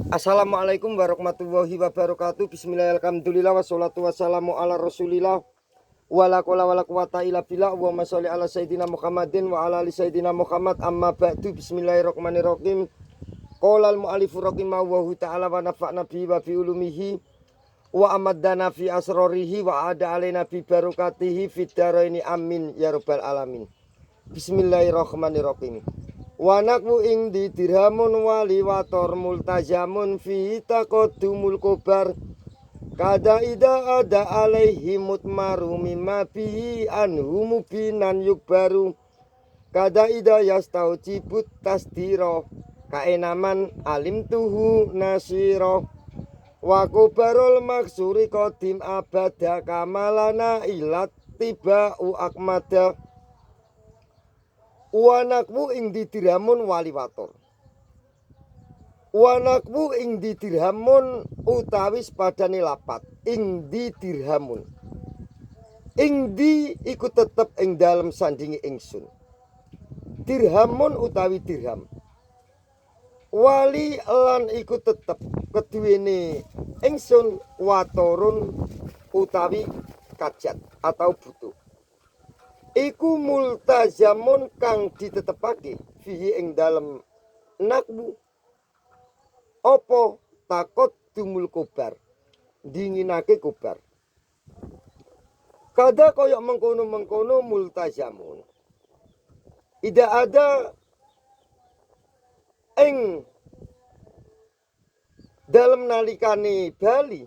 Assalamualaikum warahmatullahi wabarakatuh. Bismillahirrahmanirrahim. Alhamdulillah wassalatu wassalamu ala rasulillah. Wala qala wala quwata illa billah. Allahumma sholli ala sayyidina Muhammadin wa ala ali sayyidina Muhammad. Amma ba'du. Bismillahirrahmanirrahim. Qala al-mu'allifu rahimahullahu ta'ala wa nafa'na bihi wa bi ulumihi wa amaddana fi asrarihi wa ada alaina bi barakatihi fid dharaini amin ya rabbal alamin. Bismillahirrahmanirrahim. Wa nakwu ing di dirhamun wali wator multajamun fi taqaddumul kobar kada ida ada alaihi mutmaru mimma bihi anhu mubinan yukbaru kada ida yastaujibut tasdiro kaenaman alim tuhu nasiro wa kubarul maksuri kodim abada kamalana ilat tiba'u akmada. Wanakwu ing di dirhamun wali wator. Wanakwu ing di dirhamun utawi sepadane lapat ing di dirhamun. Ing di iku tetep ing dalem sandingi ingsun. Dirhamun utawi dirham. Wali lan iku tetep keduwene ingsun watorun utawi kajat atau butuh. Iku multazamun kang ditetepake fihi ing dalem nakbu apa takot dumul kobar dinginake kobar kada koyok mengkono multazamun ida ada ing dalem nalikane bali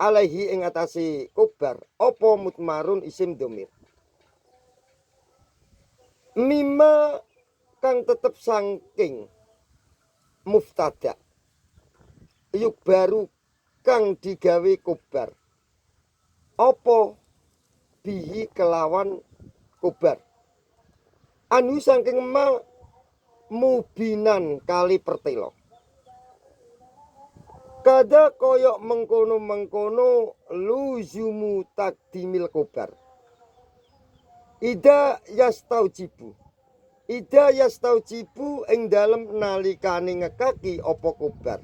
alaihi ing atase kobar apa mutmarun isim domir mima kang tetep sangking muftada yuk baru kang digawe kobar opo bihi kelawan kobar anu sangking ma mubinan kali pertelo kada koyok mengkono luzumu takdimil kobar Ida yastaujibu ing dalem nalikane ngekaki apa kobar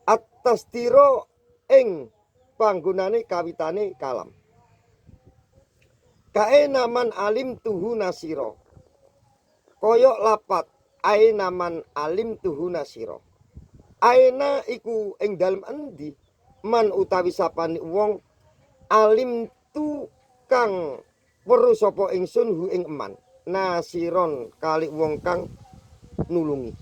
at-tasdiro ing panggonane kawitane kalam kae naman alim tuhu nasiro koyok lapat ae naman alim tuhu nasiro aena iku ing dalem endi man utawi sapane wong alim tu kang weruh sapa ingsun hu ing eman nasiron kali wong kang nulungi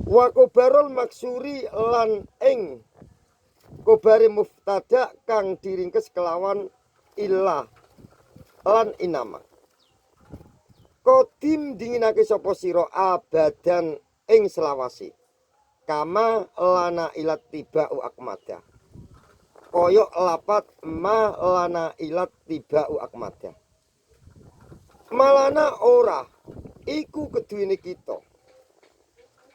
wa kobarul maksuri lan ing kobare muftada kang diringkes kelawan ilah lan inama kodim dinginake sapa sira abadan ing selawasi kama lana ilat tiba'u akmada koyok lapat ma lana ilat tiba'u akmada malana ora iku keduwene kita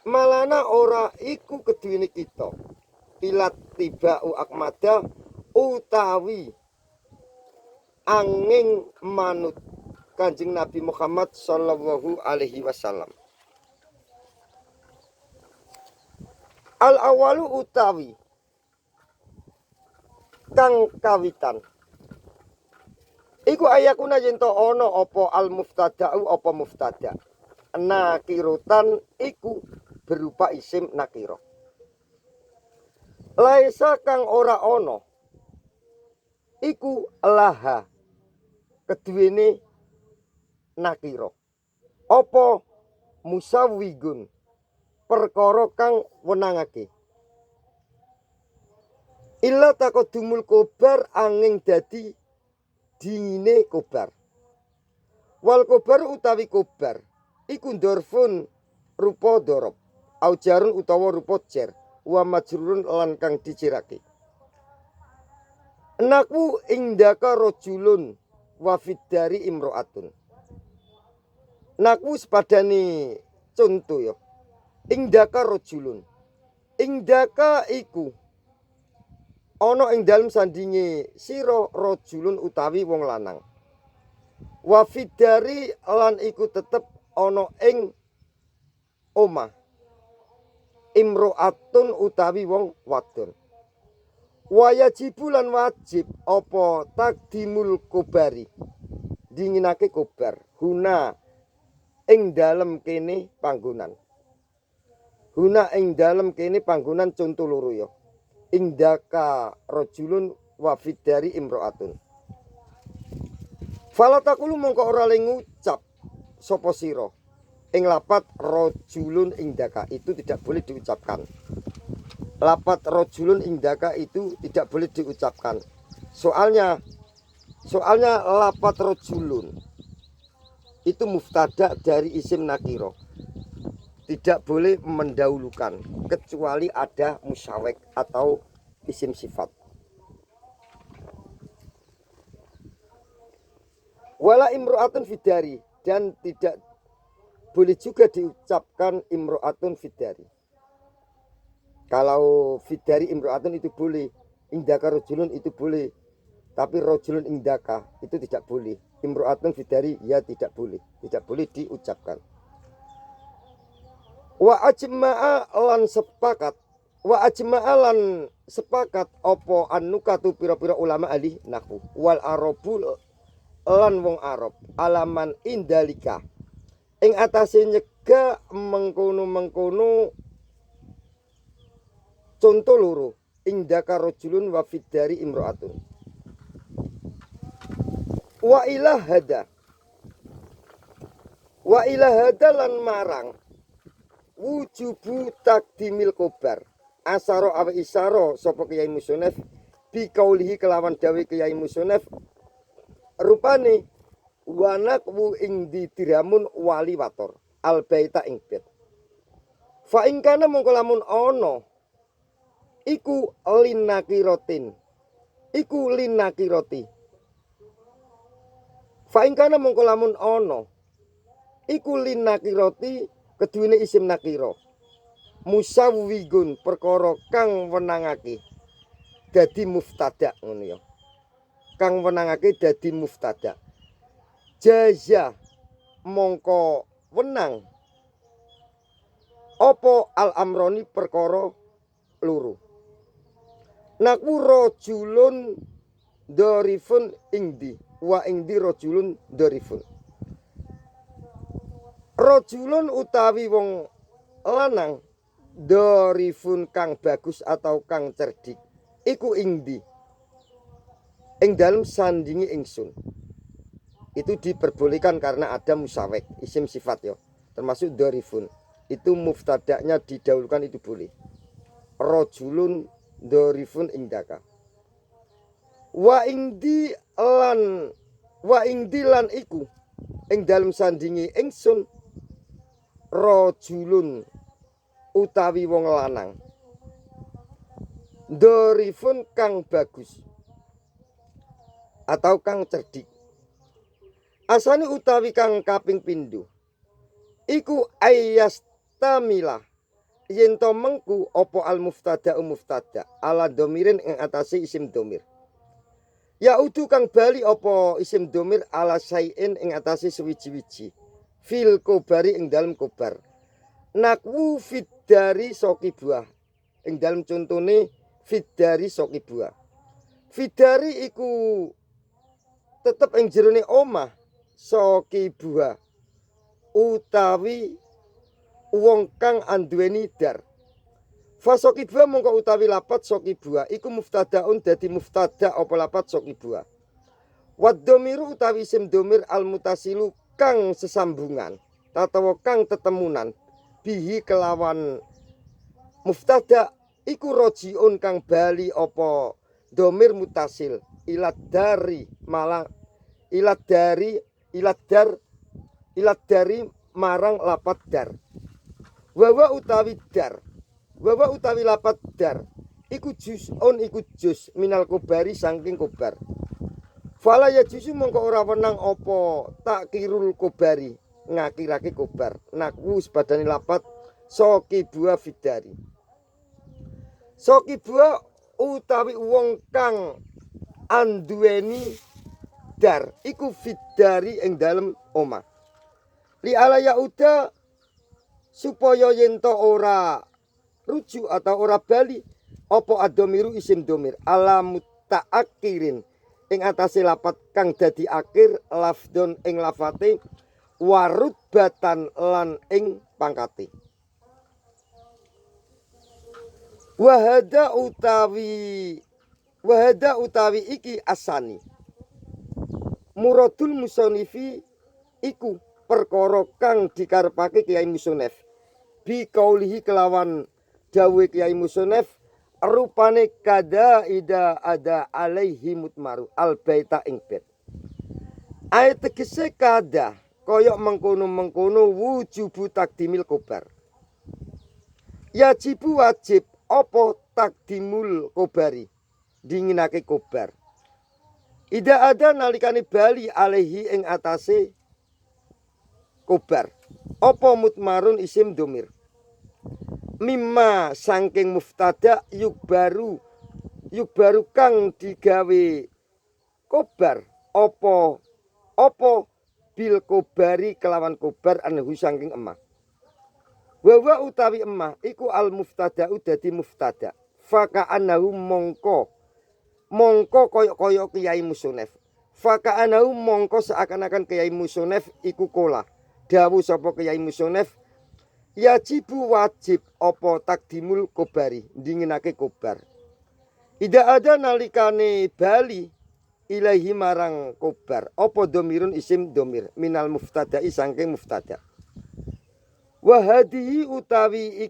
malana ora iku keduwene kita ilat tiba'u akmada utawi angin manut Kanjeng Nabi Muhammad sallallahu alaihi wasallam. Al awalu utawi kang kawitan iku ayakuna yento ono apa al muftada'u apa muftada nakirutan iku berupa isim nakiro laisa kang ora ono iku laha keduwene nakiro apa musawigun perkara kang wenangake illa taqaddumul kobar angin dadi dingine kobar wal kobar utawi kobar iku dorfun rupa dorob aujarun utawa rupa jer wa majrurun lan kang dicirake nakwu indaka rajulun wa fiddari imro'atun nakwu sepadane conto ya indaka rajulun indaka iku ana ing dalem sandinge sira rajulun utawi wong lanang. Wa fidari lan iku tetep ana ing omah imro'atun utawi wong wadon. Wayajibu lan wajib apa takdimul kobari dinginake kobar huna ing dalem kene panggonan. Huna ing dalem kene panggonan conto loro ya. Indaka rajulun wa fidari imro'atun. Fala takulu mongko ora le ngucap sapa sira ing lapat rajulun indaka itu tidak boleh diucapkan. Lapat rajulun indaka itu tidak boleh diucapkan. Soalnya lapat rajulun itu muftada dari isim nakiro. Tidak boleh mendahulukan kecuali ada musyawek atau isim sifat. Wala imro'atun fidari, dan tidak boleh juga diucapkan imro'atun fidari. Kalau fidari imro'atun itu boleh, indaka rojulun itu boleh, tapi rojulun indaka itu tidak boleh. Imro'atun fidari ya tidak boleh diucapkan. Wa ajma'a lan sepakat opo annukatu pira-pira ulama ahli nahwu wal arabul lan wong Arab alaman indalika ing atase nyega mengkono contoh loro indaka rajulun wa fidari imro'atun. Wa ilahada lan marang wujubu takdimil kobar asaro awa isaro sapa Kyai Musonef bi kaulihi kelawan dawe Kyai Musonef rupane wanak wu ing didiramun wali wator al baita ing bet fa ing kana mongko lamun ana iku linakiroti fa ing kana mongko lamun ana iku linakiroti keduwene isim nakira musawwigun perkara kang wenangake dadi muftada ngono ya. Kang wenangake dadi muftada. Jaza mongko wenang apa al amroni perkara loro. Naku rajulun dorifun ingdi wa ingdi rajulun dorifun. Rajulun utawi wong lanang dorifun kang bagus atau kang cerdik iku ingdi ing dalem sandingi ingsun. Itu diperbolehkan karena ada musawek isim sifat ya, termasuk dorifun itu muftadaknya didahulukan itu boleh. Rajulun dorifun indaka wa ingdi lan iku ing dalem sandingi ingsun rajulun utawi wong lanang dorifun kang bagus atau kang cerdik. Asani utawi kang kaping pindho iku ayastamila yen to mengku apa al muftada ala domirin ing atase isim domir. Ya udu kang bali apa isim domir ala sayin ing atase suwiji-wiji fil kobari ing dalem kobar. Nakwu fidari soki buah ing dalem contone fidari soki buah. Fidari iku tetep ing jerone omah soki buah utawi wong kang anduweni dar. Fasoki buah mongko utawi lapat soki buah iku muftadaun dadi muftada apa lapat soki buah. Wad domiru utawi isim domir al mutasilu kang sesambungan tatawa kang tetemunan bihi kelawan muftada iku rojiun kang bali apa domir mutasil ilat dari marang lapat dar. Wawa utawi lapat dar iku jus minal kobari saking kobar. Fala ya jusu mongko ora wenang apa takkirul kobari ngakirake kobar. Nakwu sebadane lapat soki buah fidari. Soki buah utawi wong kang anduweni dar iku fidari ing dalem omah. Li ala yauda supaya yen to ora rujuk atau ora bali apa adomiru isim domir ala mutaakirin ing atase lapat kang dadi akhir lafdon ing lafate warut batan lan ing pangkate. Wahada utawi iki asani muradul musonifi iku perkara kang dikarepake Kiai Musonef bi kaulihi kelawan dawe Kiai Musonef rupane kada ida ada alaihi mutmaru al baita ing bait ayat tegese kada koyok mengkono wujubu takdimil kobar yajibu wajib apa takdimul kobari dinginake kobar ida ada nalikane bali alaihi ing atase kobar apa mutmarun isim domir mimma saking muftada yuk baru kang digawe kobar apa bil kobari kelawan kobar anhu saking emah wa utawi emah iku al muftada dadi muftada faka anahu mongko koyok Kiai Musonef faka anahu mongko seakan-akan Kiai Musonef iku kola dawuh sapa Kiai Musonef yajibu wajib apa takdimul kobari dinginake kobar ida ada nalikane bali ilahi marang kobar apa domirun isim domir minal muftada'i saking muftada wahadihi utawi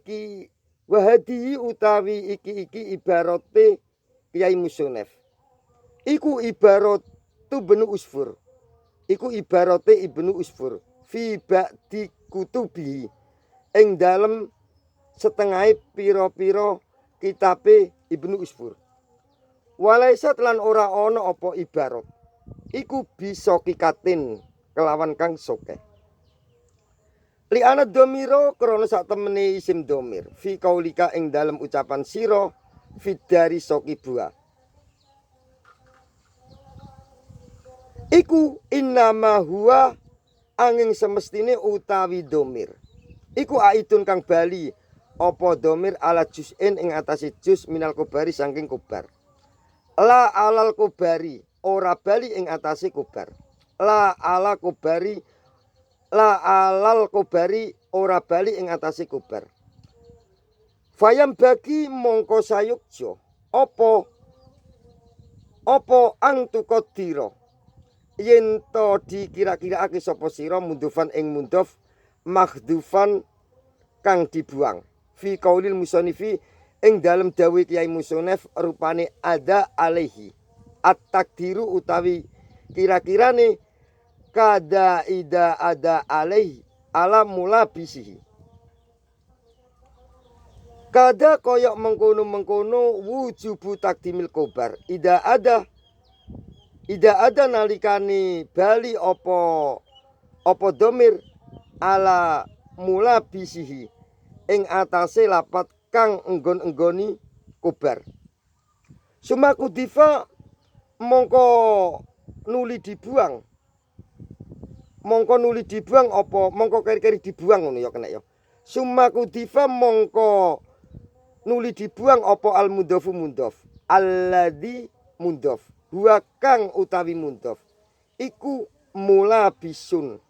iki ibarate Kiai Musonef iku ibaratu benu usfur iku ibarate ibnu usfur fi ba'di kutubihi ing dalem setengah pira-pira kitabe Ibnu Usfur. Walaisat lan ora ana apa ibarat. Iku bisa kikatin kelawan kang sokeh. Li ana domiro krana sak temene isim domir. Fi kaulika ing dalem ucapan sira fidari sokibua. Iku innama huwa angin semestine utawi domir. Iku aidun kang bali apa domir ala juz'in ing atase juz minal kobari saking kobar. La alal kobari ora bali ing atase kobar. La alal kobari ora bali ing atase kobar. Fayam bagi mongko sayukjo apa angtukodiro yen to dikira-kiraake sapa sira mundhufan ing mundhaf makhdufan kang dibuang fi qaulil musanifi ing dalem dawuh Kiai Musonef rupane ada alaihi at-takdiru utawi kira-kirane kada ida ada alaihi ala mulabisihi kada koyok mengkono wujubu takdimil kobar ida ada nalikane bali apa domir ala mula bisihi ing atase lapat kang enggon-enggoni kobar. Sumaku diva mongko nuli dibuang apa mongko keri-keri dibuang ngono ya kena ya. Sumaku diva mongko nuli dibuang apa al mundhafu mundhaf alladzi mundhaf huwa kang utawi mundhaf iku mulabisun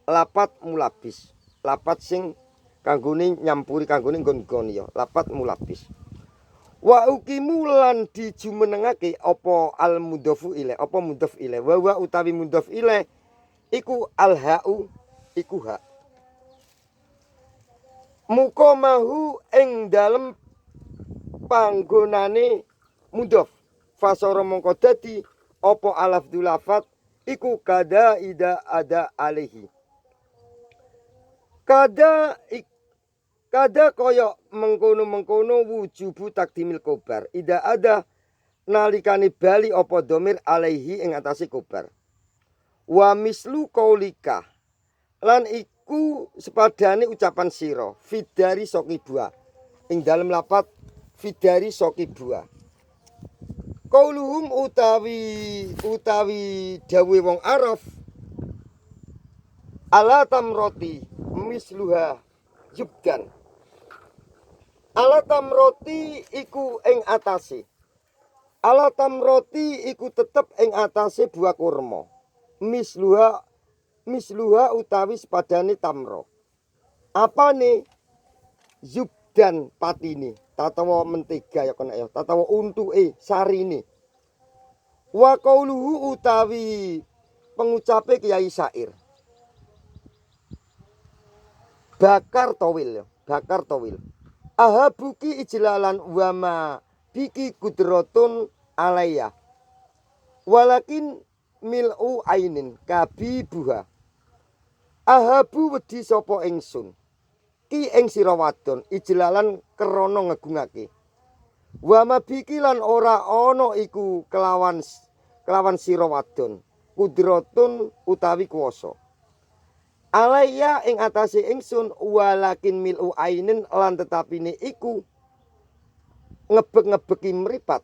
lapat mulabis lapat sing kanggone nyampuri kanggone nggon-nggon ya lapat mulabis wa uqimu lan dijumenengake apa al mudhafu ilaih apa mudhaf ilaih wa utawi mudhaf ilaih iku al ha'u iku hak muqamahu ing dalem panggonane mudhaf fasara mongko dadi apa alafdul lafat iku kada ida ada alaihi kada koyok mengkono wujubu takdimil kobar ida ada nalikane bali apa domir alaihi ing atase kobar wa mislu qaulika lan iku sepadane ucapan sira fidari sokibua ing dalem lapat fidari sokibua qauluhum utawi dawe wong Arab ala tamroti misluha Yubdan. Alatam roti iku ing atase. Alatam roti iku tetep ing atase buah kurma. Misluha utawi sepadane tamro. Apane? Yubdan patine, tatawa mentega ya kena ya, tatawa untuke sarine. Wa qauluhu utawi pengucape Kiai Syair. Bakar towil ya, bakar towil. Ahabuki ijlalan wama biki kudrotun alaya. Walakin mil'u ainin kabibuha. Ahabu wedi sapa ingsun. Ki ing sira wadon ijlalan krana ngegungake. Wama biki lan ora ana iku kelawan sira wadon. Kudrotun utawi kuwasa. Alaya ing atase ingsun walakin mil'u ainin lan tetapine iku ngebek-ngebeki mripat,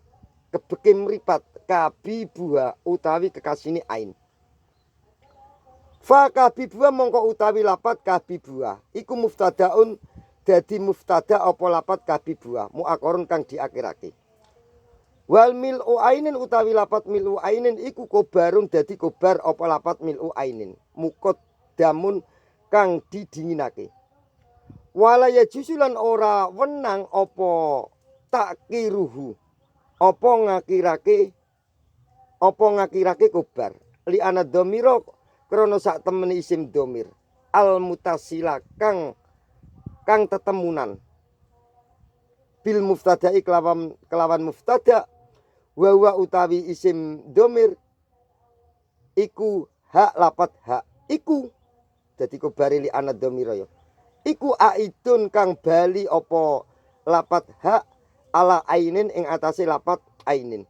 kebeki mripat kabibuha utawi kekasine ain. Fa kabibuha mongko utawi lapat kabibuha iku muftadaun dadi muftada apa lapat kabibuha muakorun kang diakhirake. Wal mil'u ainin utawi lapat mil'u ainin iku kobarun dadi kobar apa lapat mil'u ainin mukot damun kang didinginake. Walaya jusulan ora wenang apa takkiruhu apa ngakirake kobar li ana dhamira krana sak temene isim dhamir al mutasila kang tetemunan bil muftada'i kelawan muftada wa utawi isim dhamir iku hak lapat hak iku dadi kobare li ana dhamira ya iku aidun kang bali apa lapat hak ala ainin ing atase lapat ainin.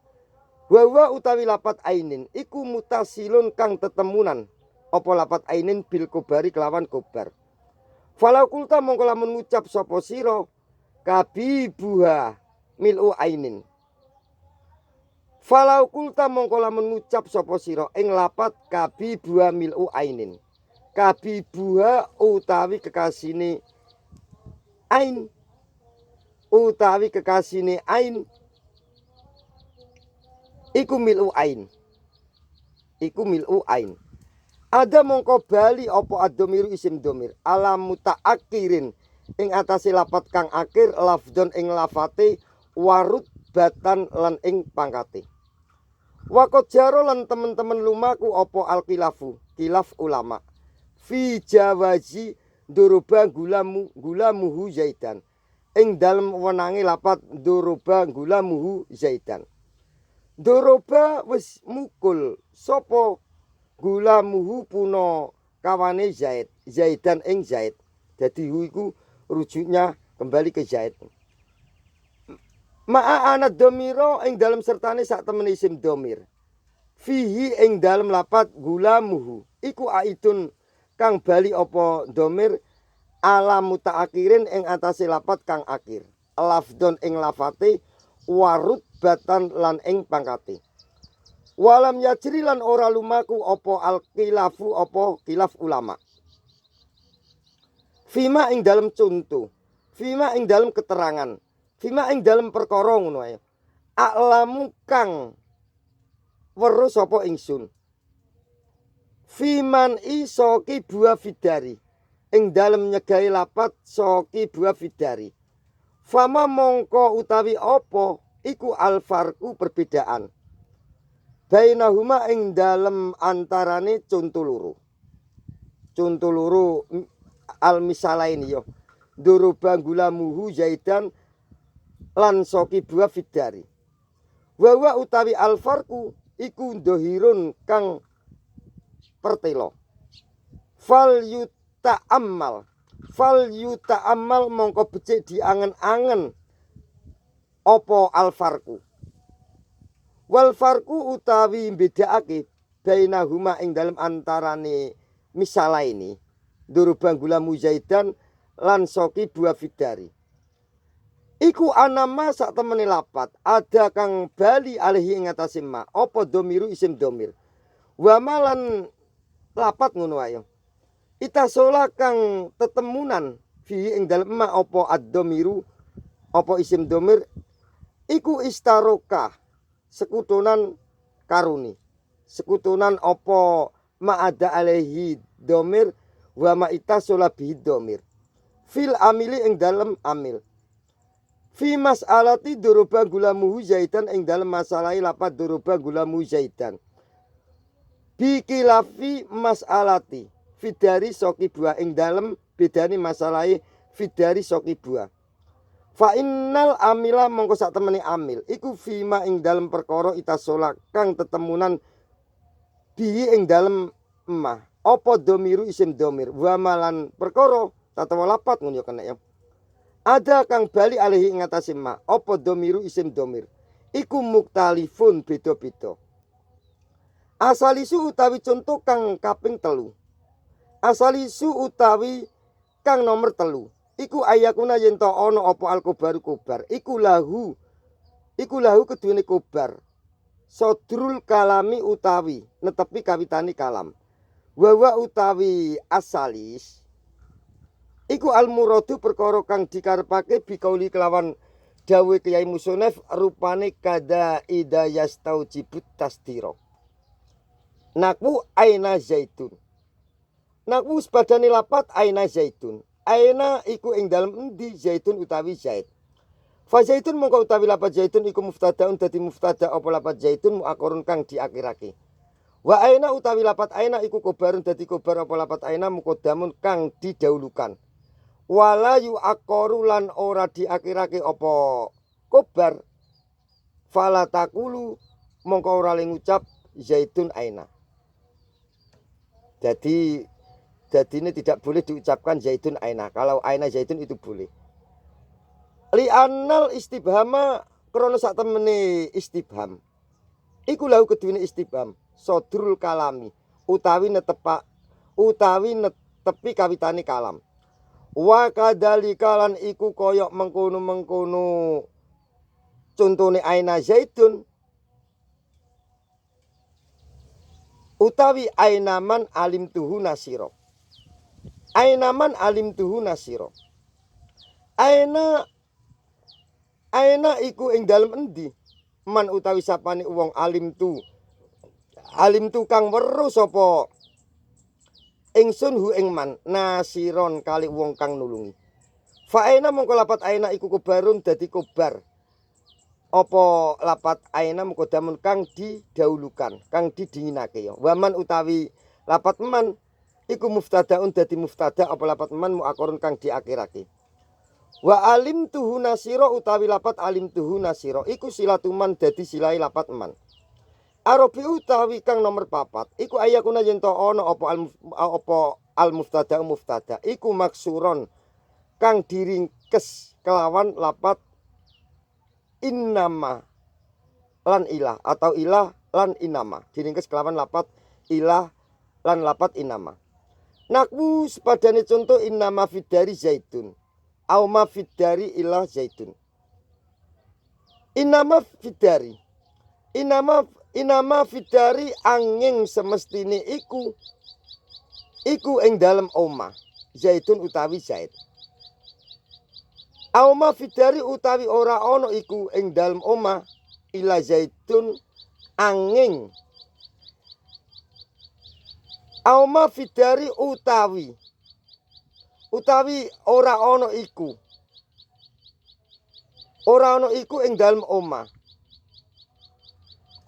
Wa utawi lapat ainin iku mutasilun kang tetemunan apa lapat ainin bil kobari kelawan kobar. Falau kulta mongko lamun ngucap sapa sira kabibuha mil'u ainin. Falau kulta mongko lamun ngucap sapa sira ing lapat kabibuha mil'u ainin. Kabibuha utawi kekasine ain utawi kekasine ain iku mil'u ain. Iku mil'u ain. Ada mongko bali apa ad-dhamiru isim dhamir ala mutaakhirin ing atase lapat kang akhir lafdon ing lafate warut batan lan ing pangkate. Waqad jaro lan temen-temen lumaku apa al-khilafu khilaf ulama fi jawazi duruba gulamuhu zaidan ing dalem wenange lapat duruba gulamuhu zaidan. Duruba wis mukul sapa gulamuhu puno kawane Zaid, Zaidan ing Zaid. Jadi hu iku rujuknya kembali ke Zaid. Ma'a ana dhamira ing dalem sertane sak temene isim dhamir. Fihi ing dalem lapat gulamuhu iku aidun kang bali apa dhamir ala mutaakhirin ing atase lapat kang akhir. Lafdon ing lafate warut batan lan ing pangkate. Walam yajri lan ora lumaku apa al-khilafu apa khilaf ulama. Fima ing dalem conto, fima ing dalem keterangan, fima ing dalem perkara ngono ae. A'lamu kang weruh sapa ingsun. Fiman isoki buah fidari ing dalem nyegai lapat soki buah fidari. Fama mongko utawi apa iku alfarku perbedaan. Bainahuma ing dalem antarane conto loro. Conto loro al misalain yo. Duruba gulamuhu Zaidan lan soki buah fidari. Wa utawi alfarku iku dohirun kang pertelo. Fal yuta'ammal mongko becik diangen-angen apa alfarku. Wal farku utawi bedakake bainahuma ing dalem antarane misala ini durubang gulamu Zaidan lan soki buah fidari. Iku anama sak temene lapat ada kang bali alihi ing atase ma apa dhamiru isim dhamir. Wa malan lapat ngono ae. Itasola kang tetemunan fi ing dalem ma apa ad-dhamiru apa isim dhamir iku istaroka sekutunan karuni sekutunan apa ma'ada alaihi dhamir wa ma'itasola bihi dhamir fil amili ing dalem amil fi mas'alati doroba gulamuhu zaidan ing dalem masalahi lapat doroba gulamuhu zaidan bikilafi mas'alati fidari soki buah ing dalem bedani masalahi fidari soki buah fa innal amila mongko sak temene amil iku fima ing dalem perkara itasola kang tetemunan bihi ing dalem emah apa domiru isim domir wa malan perkara tatawa lapat ngono ya kena ya ada kang bali alihi ing atase ma apa domiru isim domir iku muktalifun beda-beda asalisu utawi contoh kang kaping telu asalisu utawi kang nomor telu iku ayakuna yen to ana apa alkobaru kobar iku lahu keduwene kobar sodrul kalami utawi netepi kawitane kalam wawa utawi asalis iku almuradu perkara kang dikarepake bikauli kelawan dawe Kyai Musonef rupane kada ida yastaujibut tasdiro nakwu aina zaitun nakwu sebadane lapat aina zaitun aina iku ing dalem endi zaitun utawi zait fa zaitun mongko utawi lapat zaitun iku muftadaun dadi muftada apa lapat zaitun muakorun kang diakhirake wa aina utawi lapat aina iku kobarun dadi kobar apa lapat aina muqaddamun kang didahulukan wala yu akoru lan ora diakhirake apa kobar fala takulu mongko ora le ngucap zaitun aina jadi ini tidak boleh diucapkan zaitun aina. Kalau aina zaitun itu boleh. Li anal istibhama krono sak temene istibham. Iku lahu keduwene istibham, sodrul kalami, utawi netepi kawitane kalam. Wa kadzalika lan iku koyok mengkono-mengkono contone aina zaitun utawi ainaman alim tuhu nasiro. Ainaman alim tuhu nasiro. Aina iku ing dalem endi? Man utawi sapane wong alim tu kang weruh sapa ingsun hu ing man nasiron kali wong kang nulungi. Fa aina mongko lapat aina iku kobarun dadi kobar. Apa lapat aina mongko damun kang didahulukan, kang didinginake ya. Waman utawi lapat man iku muftadaun dadi muftada apa lapat man muakorun kang diakhirake. Wa alim tuhu nasiro utawi lapat alim tuhu nasiro iku silatuman dadi silai lapat man. Arabi utawi kang nomor papat iku ayakuna yen to ana apa al muftada iku maksuron kang diringkes kelawan lapat innama lan ilah atau ilah lan inama diringkes kelawan lapat ilah lan lapat inama. Nakwu sepadane contoh innama fidari zaitun au ma fidari ilah zaitun. Innama fidari angin semestine iku ing dalem oma zaitun utawi zait. Auma fidari utawi ora ono iku ing dalem oma ila zaitun angin. Auma fidari utawi ora ono iku ing dalem oma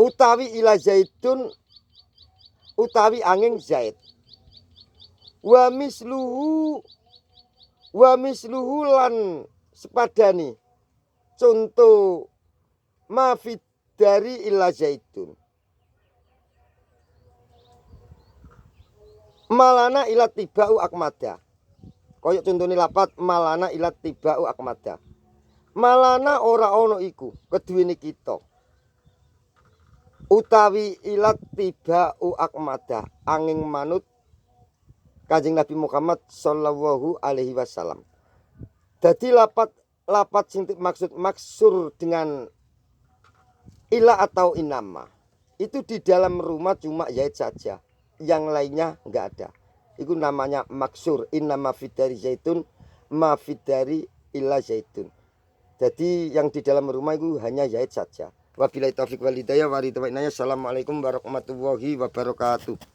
utawi ila zaitun utawi angin zait. Wa misluhu lan sepadani contoh mafid dari ila zaitun malana ila tibau akmada koyok contohnya lapat malana ila tibau akmada malana ora ono iku keduwene kita utawi ila tibau akmada angin manut Kanjeng Nabi Muhammad sallallahu alaihi wasallam. Jadi lapat sing maksud maksur dengan ila atau inama itu di dalam rumah cuma zait saja, yang lainnya enggak ada. Itu namanya maksur. Innama fidari zaitun ma fidari illa zaitun. Jadi yang di dalam rumah itu hanya Zaid saja. Wabillahi taufiq wal hidayah. Assalamualaikum warahmatullahi wabarakatuh.